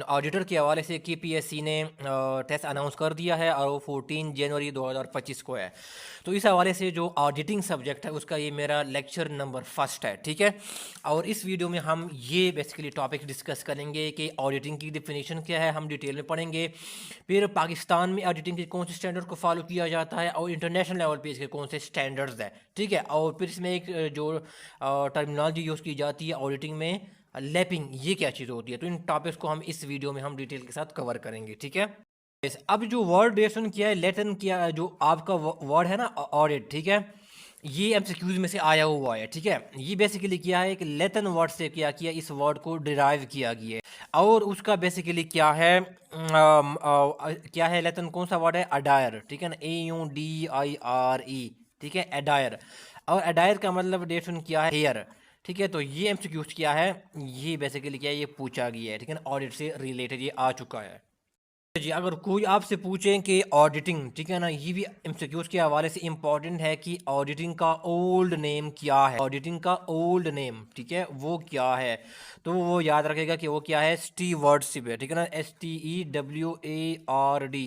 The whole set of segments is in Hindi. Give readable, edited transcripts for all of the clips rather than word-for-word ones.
ऑडिटर के हवाले से केपीएससी ने टेस्ट अनाउंस कर दिया है और वो 14 जनवरी 2025 को है। तो इस हवाले से जो ऑडिटिंग सब्जेक्ट है उसका ये मेरा लेक्चर नंबर फर्स्ट है, ठीक है। और इस वीडियो में हम ये बेसिकली टॉपिक डिस्कस करेंगे कि ऑडिटिंग की डिफिनीशन क्या है, हम डिटेल में पढ़ेंगे। फिर पाकिस्तान में ऑडिटिंग के कौन से स्टैंडर्ड को फॉलो किया जाता है और इंटरनेशनल लेवल पे इसके कौन से स्टैंडर्ड्स हैं, ठीक है। और फिर इसमें एक जो टर्मिनोलॉजी यूज़ की जाती है ऑडिटिंग में, लैपिंग, ये क्या चीज़ होती है। तो इन टॉपिक्स को हम इस वीडियो में हम डिटेल के साथ कवर करेंगे, ठीक है। अब जो वर्ड डेफिनेशन किया है, लेटिन किया जो आपका वर्ड है ना ऑडिट, ठीक है, ये एमसीक्यूज में से आया हुआ है, ठीक है। ये बेसिकली क्या है, एक लेटिन वर्ड से क्या किया, इस वर्ड को डिराइव किया गया है और उसका बेसिकली क्या है, क्या है लेटिन कौन सा वर्ड है, अडायर, ठीक है ना, AUDIRE, ठीक है, अडायर। और अडायर का मतलब डेफिनेशन क्या है, हेयर, ठीक है। तो ये एमसीक्यूज क्या है, ये बेसिकली क्या है, ये पूछा गया है, ठीक है ना, ऑडिट से रिलेटेड ये आ चुका है जी। अगर कोई आपसे पूछें कि ऑडिटिंग, ठीक है ना, ये भी एमसीक्यूज के हवाले से इंपॉर्टेंट है कि ऑडिटिंग का ओल्ड नेम क्या है, ऑडिटिंग का ओल्ड नेम, ठीक है, वो क्या है। तो वो याद रखेगा कि वो क्या है, स्टीवर्डशिप है, ठीक है ना, STEWARD,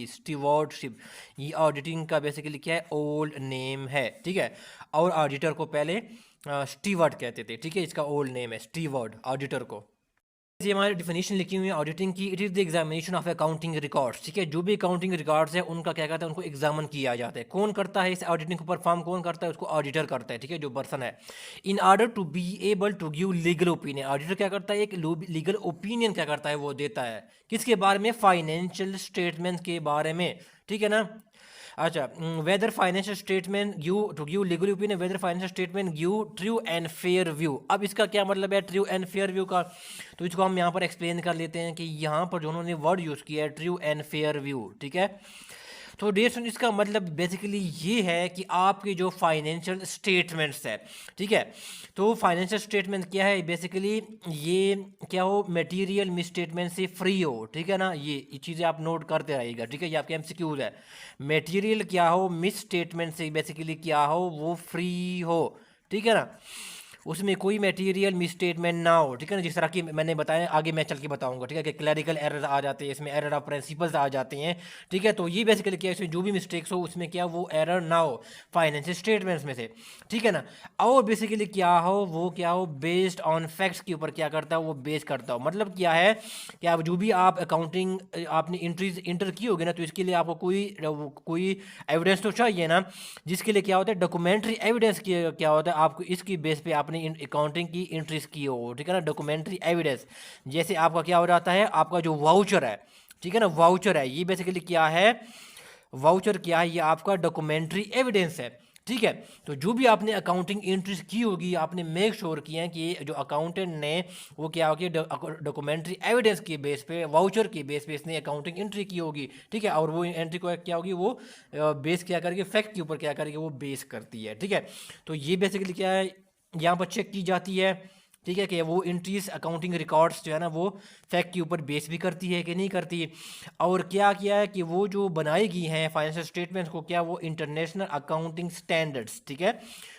स्टीवर्डशिप। ये ऑडिटिंग का बेसिकली क्या है, ओल्ड नेम है, ठीक है। और ऑडिटर को पहले स्टीवर्ड कहते थे, ठीक है, इसका ओल्ड नेम है स्टीवर्ड ऑडिटर को। ये हमारी डिफिनेशन लिखी हुई है ऑडिटिंग की, it is the examination of accounting records, ठीक है। जो भी अकाउंटिंग रिकॉर्ड्स है उनका क्या कहता है, उनको एग्जामिन किया जाता है। कौन करता है इस ऑडिटिंग को परफॉर्म, कौन करता है, उसको ऑडिटर करता है, ठीक है, जो पर्सन है। In order to be able to give legal opinion, auditor क्या करता है, एक लीगल ओपिनियन क्या करता है, वो देता है किसके बारे में, फाइनेंशियल स्टेटमेंट के बारे में, ठीक है ना। अच्छा, weather financial statement give legal opinion, weather financial statement give true and fair view. अब इसका क्या मतलब है ट्रू एंड फेयर व्यू का, तो इसको हम यहाँ पर एक्सप्लेन कर लेते हैं कि यहाँ पर जो उन्होंने वर्ड यूज़ किया है ट्रू एंड फेयर व्यू, ठीक है। तो डेट इसका मतलब बेसिकली ये है कि आपके जो फाइनेंशियल स्टेटमेंट्स है, ठीक है। तो फाइनेंशियल स्टेटमेंट क्या है, बेसिकली ये क्या हो, मटेरियल मिसस्टेटमेंट से फ्री हो, ठीक है ना। ये चीज़ें आप नोट करते रहिएगा, ठीक है, ये आपके एमसीक्यूज है। मटेरियल क्या हो, मिस स्टेटमेंट से बेसिकली क्या हो, वो फ्री हो, ठीक है ना, उसमें कोई मटेरियल मिसस्टेटमेंट ना हो, ठीक है ना। जिस तरह की मैंने बताया, आगे मैं चल के बताऊंगा, ठीक है, कि क्लैरिकल एरर आ जाते हैं इसमें, एरर ऑफ प्रिंसिपल्स आ जाते हैं, ठीक है। तो ये बेसिकली क्या है, इसमें जो भी मिस्टेक्स हो उसमें क्या वो एरर ना हो फाइनेंशियल स्टेटमेंट्स में से, ठीक है ना। और बेसिकली क्या हो, वो क्या हो, बेस्ड ऑन फैक्ट्स के ऊपर क्या करता है, वो बेस करता हो। मतलब क्या है कि आप जो भी आप अकाउंटिंग आपने एंट्रीज इंटर की होगी ना, तो इसके लिए आपको कोई एविडेंस तो चाहिए ना, जिसके लिए क्या होता है, डॉक्यूमेंट्री एविडेंस क्या होता है, आपको इसकी बेस पे आपने अकाउंटिंग की एंट्रीज की हो, ठीक है ना, डॉक्यूमेंट्री एविडेंस। जैसे आपका क्या हो जाता है, आपका जो वाउचर है, ठीक है ना, वाउचर है, ये बेसिकली क्या है, वाउचर क्या है, ये आपका डॉक्यूमेंट्री एविडेंस है, ठीक है। तो जो भी आपने अकाउंटिंग एंट्रीज की होगी, आपने मेक श्योर किया है कि जो अकाउंटेंट ने वो क्या होगी, डॉक्यूमेंट्री एविडेंस के बेस पे, वाउचर के बेस पे इसने अकाउंटिंग एंट्री की होगी, ठीक है। और वो एंट्री को क्या होगी, वो बेस क्या करेगी, फैक्ट के ऊपर क्या करेगी, वो बेस करती है, ठीक है। तो ये बेसिकली क्या है, यहाँ पर चेक की जाती है, ठीक है, कि वो एंट्रीज अकाउंटिंग रिकॉर्ड्स जो है ना, वो फैक्ट के ऊपर बेस भी करती है कि नहीं करती। और क्या किया है कि वो जो बनाई गई हैं फाइनेंशियल स्टेटमेंट्स को, क्या वो इंटरनेशनल अकाउंटिंग स्टैंडर्ड्स, ठीक है,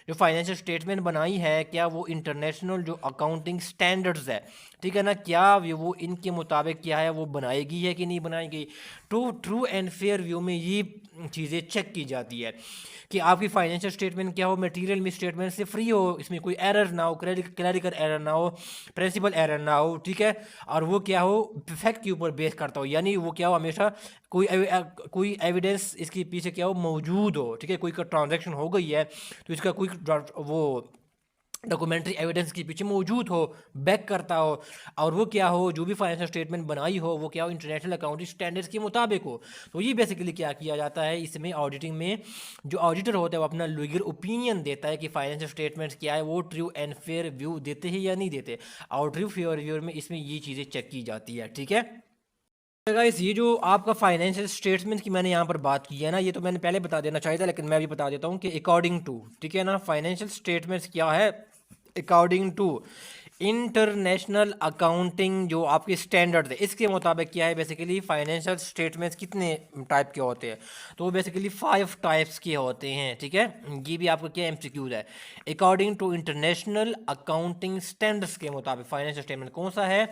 जो फाइनेंशियल स्टेटमेंट बनाई है, क्या वो इंटरनेशनल जो अकाउंटिंग स्टैंडर्ड्स है, ठीक है ना, क्या वो इनके मुताबिक क्या है, वो बनाएगी है कि नहीं बनाएगी। तो ट्रू एंड फेयर व्यू में ये चीज़ें चेक की जाती है कि आपकी फाइनेंशियल स्टेटमेंट क्या हो, मटेरियल मिस स्टेटमेंट से फ्री हो, इसमें कोई एरर ना हो, क्लैरिकल एरर ना हो, प्रिंसिपल एरर ना हो, ठीक है। और वो क्या हो, फैक्ट के ऊपर बेस करता हो, यानी वो क्या हो, हमेशा कोई एविडेंस इसके पीछे क्या हो, मौजूद हो, ठीक है। कोई का ट्रांजैक्शन हो गई है तो इसका कोई वो डॉक्यूमेंट्री एविडेंस के पीछे मौजूद हो, बैक करता हो। और वो क्या हो, जो भी फाइनेंशियल स्टेटमेंट बनाई हो, वो क्या हो, इंटरनेशनल अकाउंटिंग स्टैंडर्ड्स के मुताबिक हो। तो ये बेसिकली क्या किया जाता है इसमें ऑडिटिंग में, जो ऑडिटर होता है वो अपना लीगल ओपिनियन देता है कि फाइनेंशियल स्टेटमेंट्स क्या है, वो ट्रू एंड फेयर व्यू देते हैं या नहीं देते। और ट्रू फेयर व्यू में इसमें ये चीज़ें चेक की जाती है, ठीक है। गाइस, ये जो आपका फाइनेंशियल स्टेटमेंट की मैंने यहाँ पर बात की है ना, ये तो मैंने पहले बता देना चाहिए था, लेकिन मैं भी बता देता हूँ कि अकॉर्डिंग टू, ठीक है ना, फाइनेंशियल स्टेटमेंट्स क्या है, अकॉर्डिंग टू इंटरनेशनल अकाउंटिंग जो आपके स्टैंडर्ड है इसके मुताबिक क्या है, बेसिकली फाइनेंशियल स्टेटमेंट्स कितने टाइप के होते हैं, तो बेसिकली 5 टाइप्स के होते हैं, ठीक है। ये भी आपको क्या एमसीक्यूज है। According to international accounting standards के मुताबिक फाइनेंशियल स्टेटमेंट कौन सा है,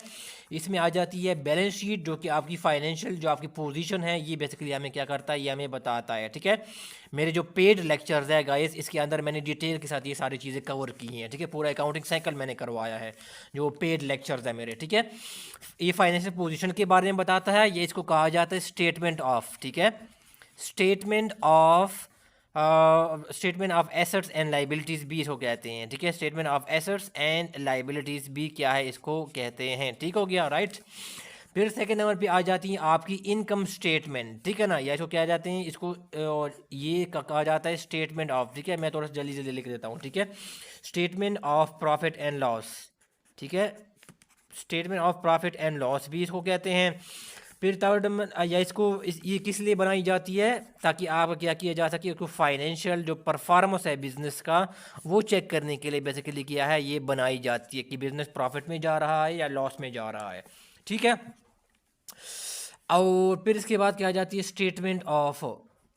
इसमें आ जाती है बैलेंस शीट, जो कि आपकी फाइनेंशियल जो आपकी पोजीशन है ये बेसिकली हमें क्या करता है, ये हमें बताता है, ठीक है। मेरे जो पेड लेक्चर्स है गाइस, इसके अंदर मैंने डिटेल के साथ ये सारी चीज़ें कवर की हैं, ठीक है। पूरा अकाउंटिंग साइकिल मैंने करवाया है, जो पेड लेक्चर्स है मेरे, ठीक है। ये फाइनेंशियल पोजीशन के बारे में बताता है, ये इसको कहा जाता है स्टेटमेंट ऑफ, ठीक है। Statement of statement of assets and liabilities भी इसको कहते हैं, ठीक है। Statement of assets and liabilities भी क्या है, इसको कहते हैं, ठीक हो गया, राइट। फिर सेकंड नंबर पे आ जाती है आपकी इनकम स्टेटमेंट, ठीक है ना, या इसको क्या जाते हैं, इसको ये कहा जाता है स्टेटमेंट ऑफ, ठीक है। मैं थोड़ा सा जल्दी जल्दी लिख देता हूँ, ठीक है। Statement of profit and loss, ठीक है। Statement of profit and loss भी इसको कहते हैं। फिर थर्ड या इसको ये किस लिए बनाई जाती है, ताकि आप क्या किया जा सके, उसको फाइनेंशियल जो परफॉर्मेंस है बिजनेस का वो चेक करने के लिए बेसिकली क्या है, ये बनाई जाती है कि बिजनेस प्रॉफिट में जा रहा है या लॉस में जा रहा है, ठीक है। और फिर इसके बाद क्या आ जाती है स्टेटमेंट ऑफ,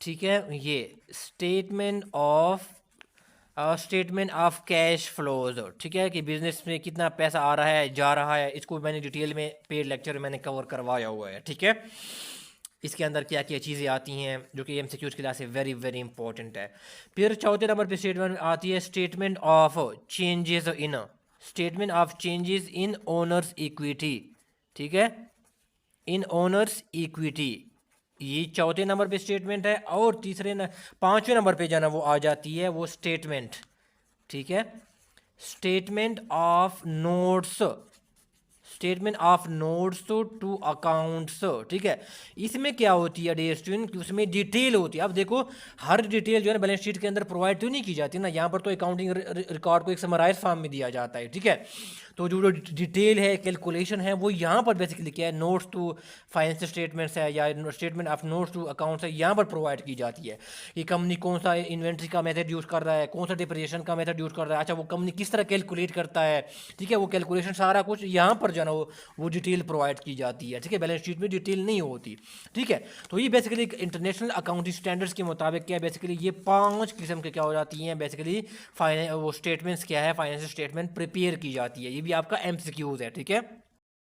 ठीक है, ये स्टेटमेंट ऑफ कैश फ्लोज, ठीक है, कि बिजनेस में कितना पैसा आ रहा है जा रहा है, इसको मैंने डिटेल में पेड लेक्चर में मैंने कवर करवाया हुआ है, ठीक है। इसके अंदर क्या क्या चीज़ें आती हैं जो कि एमसीक्यूज के लिए से वेरी वेरी इंपॉर्टेंट है। फिर चौथे नंबर पे स्टेटमेंट आती है statement of changes in owners equity, ठीक है, इन ओनर्स इक्विटी, ये चौथे नंबर पे स्टेटमेंट है। और पांचवें नंबर पे जाना वो आ जाती है वो स्टेटमेंट, ठीक है, statement of notes, statement of notes to accounts, ठीक है। इसमें क्या होती है डियर स्टूडेंट कि उसमें डिटेल होती है। अब देखो हर डिटेल जो है ना बैलेंस शीट के अंदर प्रोवाइड तो नहीं की जाती ना, यहाँ पर तो अकाउंटिंग रिकॉर्ड को एक समराइज फॉर्म में दिया जाता है, ठीक है। तो जो डिटेल है कैलकुलेशन है वो यहाँ पर बेसिकली क्या है, नोट्स टू फाइनेंशियल स्टेटमेंट्स है या statement of notes to accounts है, यहाँ पर प्रोवाइड की जाती है कि कंपनी कौन सा इन्वेंट्री का मेथड यूज़ कर रहा है, कौन सा डिप्रिसिएशन का मेथड यूज़ कर रहा है, अच्छा वो कंपनी किस तरह कैलकुलेट करता है, ठीक है। वो कैलकुलेशन सारा कुछ यहाँ पर जो है ना वो डिटेल प्रोवाइड की जाती है, ठीक है। बैलेंस शीट में डिटेल नहीं होती, ठीक है। तो ये बेसिकली इंटरनेशनल अकाउंटिंग स्टैंडर्ड्स के मुताबिक क्या है, बेसिकली ये 5 किस्म के क्या हो जाती हैं, बेसिकली वो स्टेटमेंट्स क्या है, फाइनेंशियल स्टेटमेंट प्रिपेयर की जाती है। ये भी आपका एमसीक्यूज है, ठीक है।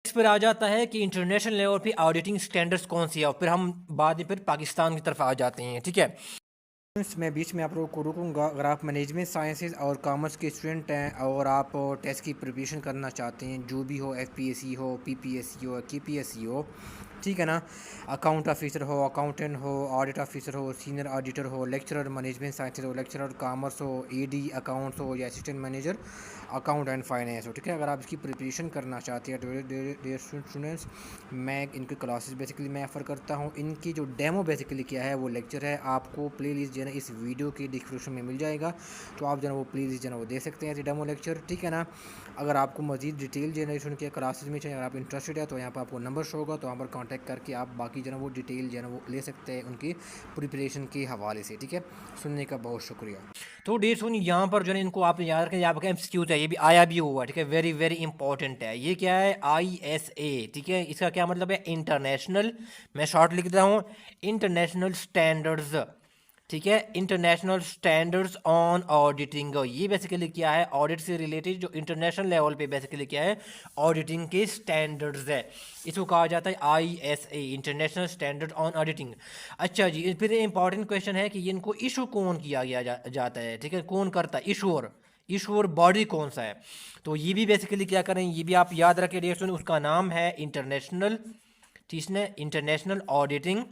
इस पर आ जाता है कि इंटरनेशनल लेवल पे ऑडिटिंग स्टैंडर्ड्स कौन सी है, और फिर हम बाद में फिर पाकिस्तान की तरफ आ जाते हैं, ठीक है। मैं बीच में आप लोगों को रुकूंगा। अगर आप मैनेजमेंट साइंसेज और कॉमर्स के स्टूडेंट हैं और आप टेस्ट की प्रिपरेशन करना चाहते हैं, जो भी हो, एफपीएससी हो, पीपीएससी हो, केपीएससी हो, ठीक है ना, अकाउंट ऑफिसर हो, अकाउंटेंट हो, ऑडिट ऑफिसर हो, सीनियर ऑडिटर हो, लेक्चरर मैनेजमेंट साइंसेज हो, लेक्चरर कॉमर्स हो, एडी अकाउंट्स हो या assistant manager account and finance हो, ठीक है। अगर आप इसकी प्रिपरेशन करना चाहते हैं डियर स्टूडेंट्स, मैं इनकी क्लासेस बेसिकली मैं ऑफ़र करता हूँ। इनकी जो डेमो बेसिकली क्या है वो लेक्चर है, आपको प्ले लिस्ट जो है ना इस वीडियो की डिस्क्रिप्शन में मिल जाएगा, तो आप जो है वो प्ले लिस्ट जो है वो दे सकते हैं डेमो लेक्चर, ठीक है ना। अगर आपको मजीद डिटेल जनरेशन के क्लासेस में चाहिए, अगर आप इंटरेस्टेड है तो यहाँ पर आपको नंबर शो होगा, तो वहाँ पर कॉन्टैक्ट करके आप बाकी जो है वो डिटेल जो है वो ले सकते हैं उनकी प्रिपरेशन के हवाले से, ठीक है। सुनने का बहुत शुक्रिया। तो डेट सुन, यहाँ पर जो है इनको आप याद रखें, आपका एमसीक्यूज है, ये भी आया भी हुआ, ठीक है, वेरी वेरी इंपॉर्टेंट है। ये क्या है, ISA, ठीक है, इसका क्या मतलब है, इंटरनेशनल, मैं शॉर्ट लिख देता हूँ, इंटरनेशनल स्टैंडर्ड्स, ठीक है, इंटरनेशनल स्टैंडर्ड्स ऑन ऑडिटिंग। ये बेसिकली क्या है, ऑडिट से रिलेटेड जो इंटरनेशनल लेवल पे बेसिकली क्या है, ऑडिटिंग के स्टैंडर्ड्स है, इसको कहा जाता है ISA, international standard on auditing. अच्छा जी, फिर इंपॉर्टेंट क्वेश्चन है कि इनको इशू कौन किया गया जाता है, ठीक है, कौन करता है, इशूअर बॉडी कौन सा है। तो ये भी बेसिकली क्या करें, ये भी आप याद रखें डियर स्टूडेंट, उसका नाम है इंटरनेशनल, ठीक है, इंटरनेशनल ऑडिटिंग,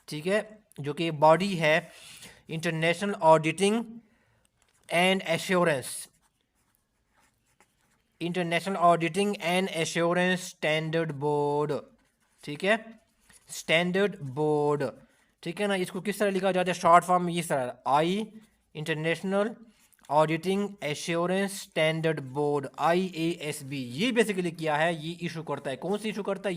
ठीक है, जो कि बॉडी है international auditing and assurance, international auditing and assurance standard board, ठीक है, स्टैंडर्ड बोर्ड, ठीक है ना। इसको किस तरह लिखा जाता है, शॉर्ट फॉर्म में इस तरह, international auditing assurance standard board, IASB। ये बेसिकली क्या है, ये इशू करता है, कौन सी इशू करता है,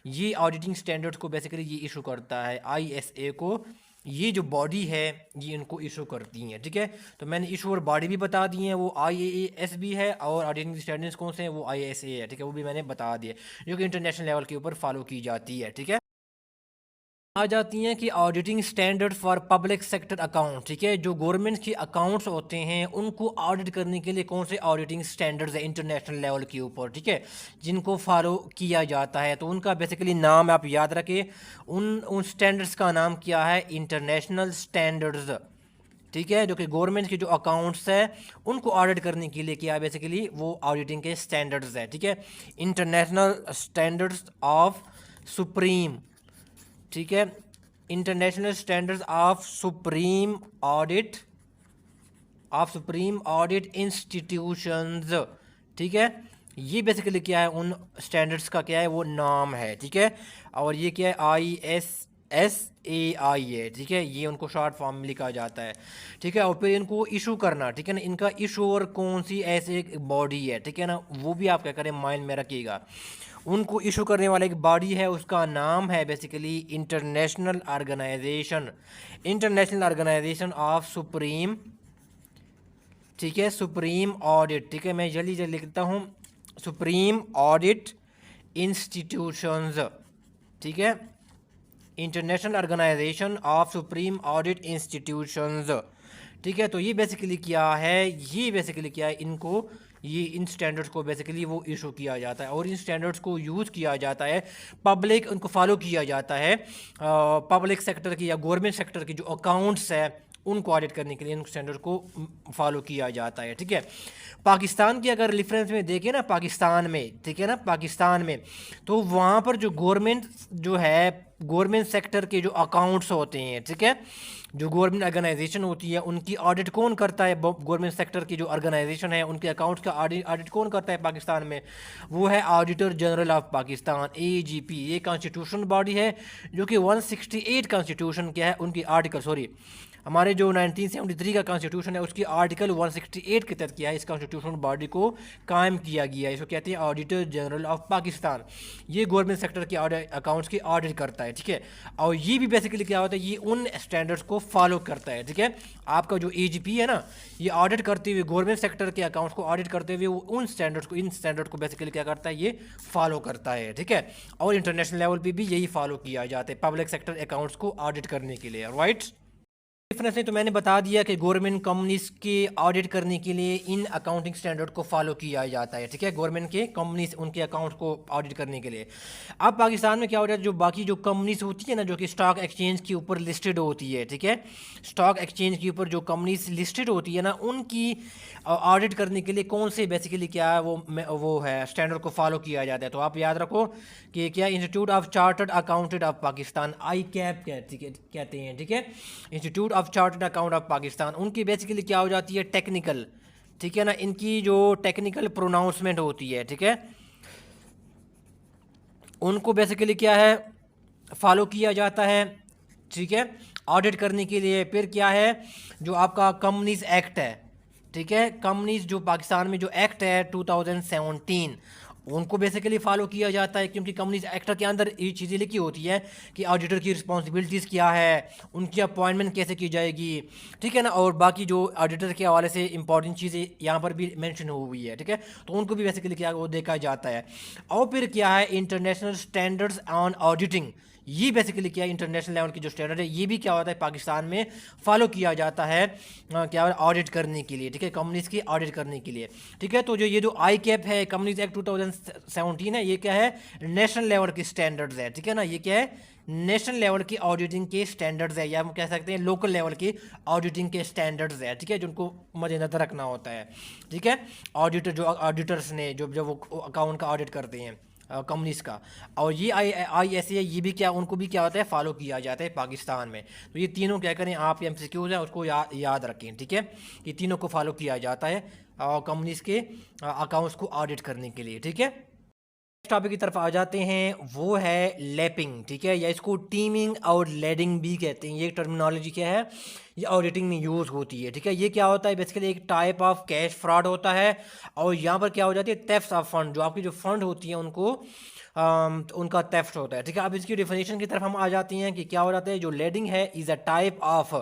ये ऑडिटिंग स्टैंडर्ड्स को बेसिकली ये इशू करता है, ISA को ये जो बॉडी है ये इनको इशू करती हैं, ठीक है। तो मैंने इशूअर बॉडी भी बता दी है, वो IAAS भी है, और ऑडिटिंग स्टैंडर्ड्स कौन से हैं, वो ISA है, ठीक है, वो भी मैंने बता दिए, जो कि इंटरनेशनल लेवल के ऊपर फॉलो की जाती है, ठीक है। आ जाती हैं कि auditing standard for public sector account, ठीक है, जो गवर्नमेंट के अकाउंट्स होते हैं उनको ऑडिट करने के लिए कौन से ऑडिटिंग स्टैंडर्ड्स है इंटरनेशनल लेवल के ऊपर, ठीक है, जिनको फॉलो किया जाता है। तो उनका बेसिकली नाम आप याद रखें, उन स्टैंडर्ड्स का नाम क्या है, इंटरनेशनल स्टैंडर्ड्स, ठीक है, जो कि गवर्नमेंट के जो अकाउंट्स है उनको ऑडिट करने के लिए क्या बेसिकली वो ऑडिटिंग के स्टैंडर्ड्स है, ठीक है। इंटरनेशनल स्टैंडर्ड्स ऑफ सुप्रीम, ठीक है, international standards of supreme audit institutions, ठीक है। ये बेसिकली क्या है, उन स्टैंडर्ड्स का क्या है वो नाम है, ठीक है। और ये क्या है, ISSAI है, ठीक है, ये उनको शॉर्ट फॉर्म में लिखा जाता है, ठीक है। और फिर इनको इशू करना, ठीक है ना, इनका इशूअर कौन सी ऐसे बॉडी है, ठीक है ना, वो भी आप क्या करें माइंड में रखिएगा। उनको इशू करने वाला एक बॉडी है, उसका नाम है basically international organisation of supreme, ठीक है, सुप्रीम ऑडिट, ठीक है, मैं जल्दी जल्दी लिखता हूँ, सुप्रीम ऑडिट इंस्टीट्यूशंस, ठीक है, international organisation of supreme audit institutions, ठीक है। तो ये बेसिकली क्या है, इनको ये इन स्टैंडर्ड्स को बेसिकली वो इशू किया जाता है, और इन स्टैंडर्ड्स को यूज़ किया जाता है, पब्लिक उनको फॉलो किया जाता है, पब्लिक सेक्टर की या गवर्नमेंट सेक्टर की जो अकाउंट्स है उनको ऑडिट करने के लिए इन स्टैंडर्ड को फॉलो किया जाता है, ठीक है। पाकिस्तान की अगर रेफरेंस में देखें ना, पाकिस्तान में, ठीक है ना, पाकिस्तान में तो वहाँ पर जो गवर्नमेंट सेक्टर के जो अकाउंट्स होते हैं, ठीक है, जो गवर्नमेंट ऑर्गेनाइजेशन होती है उनकी ऑडिट कौन करता है, गवर्नमेंट सेक्टर की जो ऑर्गेनाइजेशन है उनके अकाउंट्स का ऑडिट कौन करता है पाकिस्तान में, वो है auditor general of Pakistan, AGP। ये कॉन्स्टिट्यूशन बॉडी है जो कि 168 कॉन्स्टिट्यूशन क्या है उनकी हमारे जो 1973 का कॉन्स्टिट्यूशन है उसकी आर्टिकल 168 के तहत किया है, इस कॉन्स्टिट्यूशन बॉडी को कायम किया गया है, इसको कहते हैं ऑडिटर जनरल ऑफ पाकिस्तान। ये गवर्नमेंट सेक्टर के अकाउंट्स की ऑडिट करता है, ठीक है। और ये भी बेसिकली क्या होता है, ये उन स्टैंडर्ड्स को फॉलो करता है, ठीक है। आपका जो AGP है ना, ये ऑडिट करते हुए गवर्नमेंट सेक्टर के अकाउंट्स को ऑडिट करते हुए वो इन स्टैंडर्ड को बेसिकली क्या करता है, ये फॉलो करता है, ठीक है। और इंटरनेशनल लेवल पर भी यही फॉलो किया जाता है पब्लिक सेक्टर अकाउंट्स को ऑडिट करने के लिए, राइट। डिफरेंस तो मैंने बता दिया कि गवर्नमेंट कंपनीज के ऑडिट करने के लिए इन अकाउंटिंग स्टैंडर्ड को फॉलो किया जाता है, ठीक है, गवर्नमेंट के कंपनीज उनके अकाउंट्स को ऑडिट करने के लिए। अब पाकिस्तान में क्या हो रहा है, जो बाकी जो कंपनीज होती है ना, जो कि स्टॉक एक्सचेंज के ऊपर लिस्टेड होती है, ठीक है, स्टॉक एक्सचेंज के ऊपर जो कंपनीज लिस्टेड होती है ना, उनकी ऑडिट करने के लिए कौन से बेसिकली क्या है वो है स्टैंडर्ड को फॉलो किया जाता है। तो आप याद रखो कि क्या, institute of chartered accountant of Pakistan, ICAP कहते हैं, ठीक है, institute of chartered account of Pakistan, उनकी बेसिकली क्या हो जाती है, टेक्निकल, ठीक है ना, इनकी जो टेक्निकल प्रोनाउंसमेंट होती है, ठीक है, उनको बेसिकली क्या है फॉलो किया जाता है, ठीक है, ऑडिट करने के लिए। फिर क्या है, जो आपका कंपनीज एक्ट है, ठीक है, कंपनीज जो पाकिस्तान में जो एक्ट है 2017 उनको बेसिकली फॉलो किया जाता है, क्योंकि कंपनीज एक्ट के अंदर ये चीज़ें लिखी होती है कि ऑडिटर की रिस्पॉन्सिबिलिटीज़ क्या है, उनकी अपॉइंटमेंट कैसे की जाएगी, ठीक है ना, और बाकी जो ऑडिटर के हवाले से इंपॉर्टेंट चीज़ें यहाँ पर भी मेंशन हुई है, ठीक है। तो उनको भी बेसिकली क्या वो देखा जाता है। और फिर क्या है, इंटरनेशनल स्टैंडर्ड्स ऑन ऑडिटिंग, ये बेसिकली क्या है, इंटरनेशनल लेवल की जो स्टैंडर्ड है ये भी क्या होता है पाकिस्तान में फॉलो किया जाता है, क्या ऑडिट करने के लिए, ठीक है, कंपनीज की ऑडिट करने के लिए, ठीक है। तो जो ये जो ICAP है, कंपनीज एक्ट 2017 है, ये क्या है, नेशनल लेवल की स्टैंडर्ड्स है, ठीक है ना, ये क्या है, नेशनल लेवल की ऑडिटिंग के स्टैंडर्ड्स है, या हम कह सकते हैं लोकल लेवल की ऑडिटिंग के स्टैंडर्ड्स है, ठीक है, जिनको मद्देनजर रखना होता है, ठीक है। ऑडिटर्स ने जो वो अकाउंट का ऑडिट करते हैं कंपनीज का, और ये ISA ये भी क्या, उनको भी क्या होता है फॉलो किया जाता है पाकिस्तान में। तो ये तीनों क्या करें, आप MCQs हैं उसको याद रखें, ठीक है, ये तीनों को फॉलो किया जाता है कंपनीज के अकाउंट्स को ऑडिट करने के लिए, ठीक है। टॉपिक की तरफ आ जाते हैं, वो है लैपिंग, ठीक है, या इसको टीमिंग और लेडिंग भी कहते हैं। ये टर्मिनोलॉजी क्या है, ये ऑडिटिंग में यूज़ होती है, ठीक है। ये क्या होता है, बेसिकली एक टाइप ऑफ कैश फ्रॉड होता है, और यहाँ पर क्या हो जाती है, थेफ्ट ऑफ फंड, जो आपकी जो फंड होती है उनको तो उनका थेफ्ट होता है, ठीक है। अब इसकी डिफिनेशन की तरफ हम आ जाते हैं कि क्या हो जाता है। जो लेडिंग है is a type of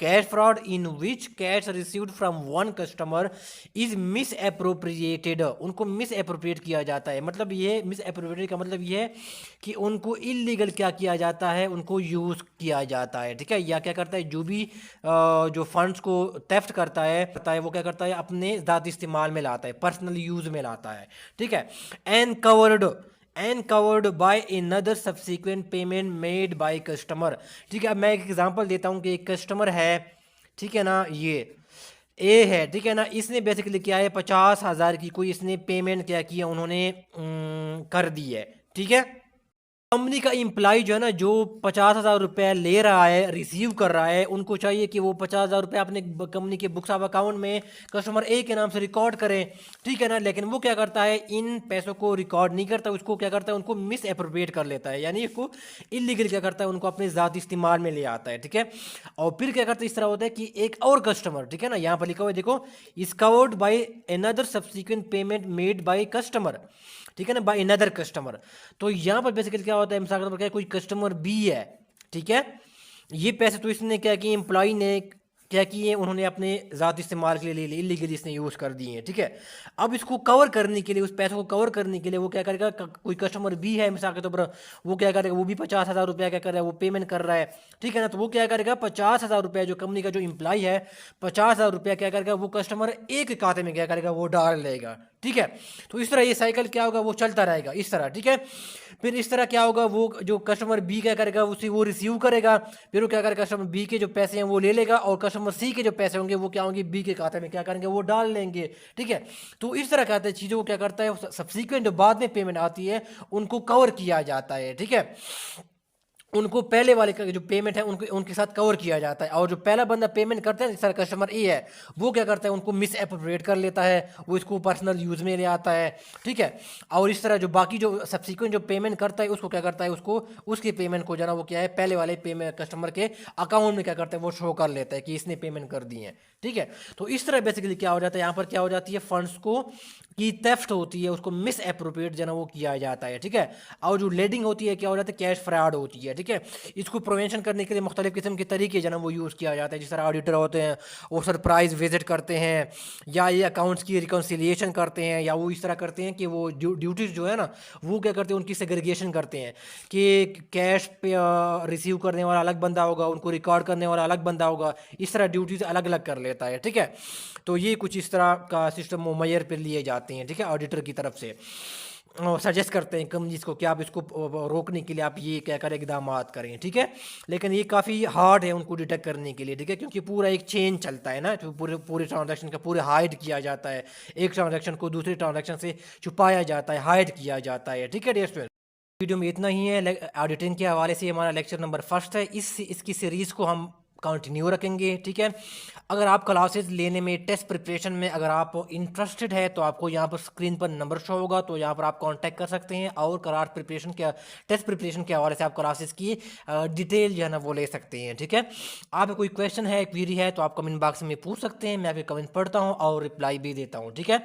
cash fraud in which cash received from one customer is miss appropriated, उनको मिस अप्रोप्रिएट किया जाता है। मतलब ये मिस अप्रोप्रिएट का मतलब ये है कि उनको इलीगल क्या किया जाता है, उनको यूज़ किया जाता है, ठीक है। या क्या करता है, जो भी जो फंड्स को थेफ्ट करता है वो क्या करता है, अपने ज़ाती इस्तेमाल में लाता है, पर्सनल यूज़ में लाता है, ठीक है। And covered by another subsequent payment made by customer, ठीक है। अब मैं एक एग्जांपल देता हूँ कि एक कस्टमर है, ठीक है ना, ये ए है, ठीक है ना। इसने बेसिकली क्या है, 50,000 की कोई इसने पेमेंट क्या किया, उन्होंने कर दी है, ठीक है। कंपनी का एम्प्लॉय जो है ना, जो 50,000 रुपये ले रहा है, रिसीव कर रहा है, उनको चाहिए कि वो 50,000 रुपये अपने कंपनी के बुक्स ऑफ अकाउंट में कस्टमर ए के नाम से रिकॉर्ड करें, ठीक है ना। लेकिन वो क्या करता है, इन पैसों को रिकॉर्ड नहीं करता, उसको क्या करता है, उनको मिस अप्रोप्रिएट कर लेता है, यानी इसको इलीगल क्या करता है, उनको अपने ज़ाती इस्तेमाल में ले आता है, ठीक है। और फिर क्या करता है, इस तरह होता है कि एक और कस्टमर, ठीक है ना, यहाँ पर लिखा हुआ है देखो, is covered by another subsequent payment made by customer, ठीक है ना, बाय अनदर कस्टमर। तो यहाँ पर बेसिकली क्या होता है, मिसाल के तौर पर क्या है, कोई कस्टमर बी है, ठीक है। ये पैसे तो इसने क्या किए, एम्प्लॉय ने क्या किए, उन्होंने अपने ज़ाती इस्तेमाल के लिए ले लिए, इलीगली इसने यूज़ कर दिए हैं, ठीक है। अब इसको कवर करने के लिए, उस पैसों को कवर करने के लिए वो क्या करेगा, कोई कस्टमर बी है मिसाल के तौर पर, वो क्या करेगा, वो भी 50,000 रुपया क्या कर रहा है, वो पेमेंट कर रहा है, ठीक है ना। तो वो क्या करेगा, 50,000 रुपया जो कंपनी का जो एम्प्लॉय है, 50,000 रुपया क्या करेगा, वो कस्टमर ए के खाते में क्या करेगा, वो डाल लेगा, ठीक है। तो इस तरह ये साइकिल क्या होगा, वो चलता रहेगा इस तरह, ठीक है। फिर इस तरह क्या होगा, वो जो कस्टमर बी क्या करेगा, उसे वो रिसीव करेगा, फिर वो क्या करेगा, कस्टमर बी के जो पैसे हैं वो ले लेगा, और कस्टमर सी के जो पैसे होंगे वो क्या होंगे, बी के खाते में क्या करेंगे, वो डाल लेंगे, ठीक है। तो इस तरह कहते हैं चीज़ों को क्या करता है, सब्सिक्वेंट जो बाद में पेमेंट आती है उनको कवर किया जाता है, ठीक है। उनको पहले वाले का जो पेमेंट है उनको उनके साथ कवर किया जाता है। और जो पहला बंदा पेमेंट करता है, सर कस्टमर ए है, वो क्या करता है, उनको मिस अप्रोप्रिएट कर लेता है, वो इसको पर्सनल यूज़ में ले आता है, ठीक है। और इस तरह जो बाकी जो सब्सिक्वेंट जो पेमेंट करता है उसको क्या करता है, उसको उसकी पेमेंट को जो ना वो क्या है, पहले वाले पेमेंट कस्टमर के अकाउंट में क्या करता है, वो शो कर लेता है कि इसने पेमेंट कर दी है, ठीक है। तो इस तरह बेसिकली क्या हो जाता है, यहाँ पर क्या हो जाती है, फंड्स को की थेफ्ट होती है, उसको मिस अप्रोप्रिएट जो ना वो किया जाता है, ठीक है। और जो लेडिंग होती है क्या हो जाता है, कैश फ्रॉड होती है, ठीक है। इसको प्रिवेंशन करने के लिए मुख्तलिफ किस्म के तरीके जो ना वो यूज़ किया जाता है। जिस तरह ऑडिटर होते हैं वो सरप्राइज विजिट करते हैं, या ये अकाउंट्स की रिकन्सिलिएशन करते हैं, या वो इस तरह करते हैं कि वो ड्यूटीज़ जो है ना वो क्या करते हैं, उनकी सेग्रीगेशन करते हैं कि कैश पे रिसीव करने वाला अलग बंदा होगा, उनको रिकॉर्ड करने वाला अलग बंदा होगा, इस तरह ड्यूटीज़ अलग अलग कर लेता है, ठीक है। तो ये कुछ इस तरह का सिस्टम मुहैया पर लिए जाते हैं, ठीक है, ऑडिटर की तरफ से। सजेस्ट करते हैं कंपनीज को कि आप इसको रोकने के लिए आप ये क्या करें, इकदाम करें, ठीक है। लेकिन ये काफ़ी हार्ड है उनको डिटेक्ट करने के लिए, ठीक है, क्योंकि पूरा एक चेन चलता है ना, तो पूरे पूरे ट्रांजैक्शन का पूरे हाइड किया जाता है, एक ट्रांजैक्शन को दूसरे ट्रांजैक्शन से छुपाया जाता है, हाइड किया जाता है, ठीक है डियर स्टूडेंट। वीडियो में इतना ही है। ऑडिटिंग के हवाले से हमारा लेक्चर नंबर 1 है, इसकी सीरीज़ को हम कंटिन्यू रखेंगे, ठीक है। अगर आप क्लासेस लेने में, टेस्ट प्रिपरेशन में अगर आप इंटरेस्टेड है तो आपको यहाँ पर स्क्रीन पर नंबर शो होगा, तो यहाँ पर आप कांटेक्ट कर सकते हैं और क्लास प्रिपरेशन के, टेस्ट प्रिपरेशन के हवाले से आप क्लासेस की डिटेल जो है ना वो ले सकते हैं, ठीक है। आपका कोई क्वेश्चन है, क्वेरी है, तो आप कमेंट बॉक्स में पूछ सकते हैं, मैं आपके कमेंट पढ़ता हूँ और रिप्लाई भी देता हूँ, ठीक है।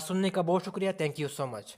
सुनने का बहुत शुक्रिया, थैंक यू सो मच।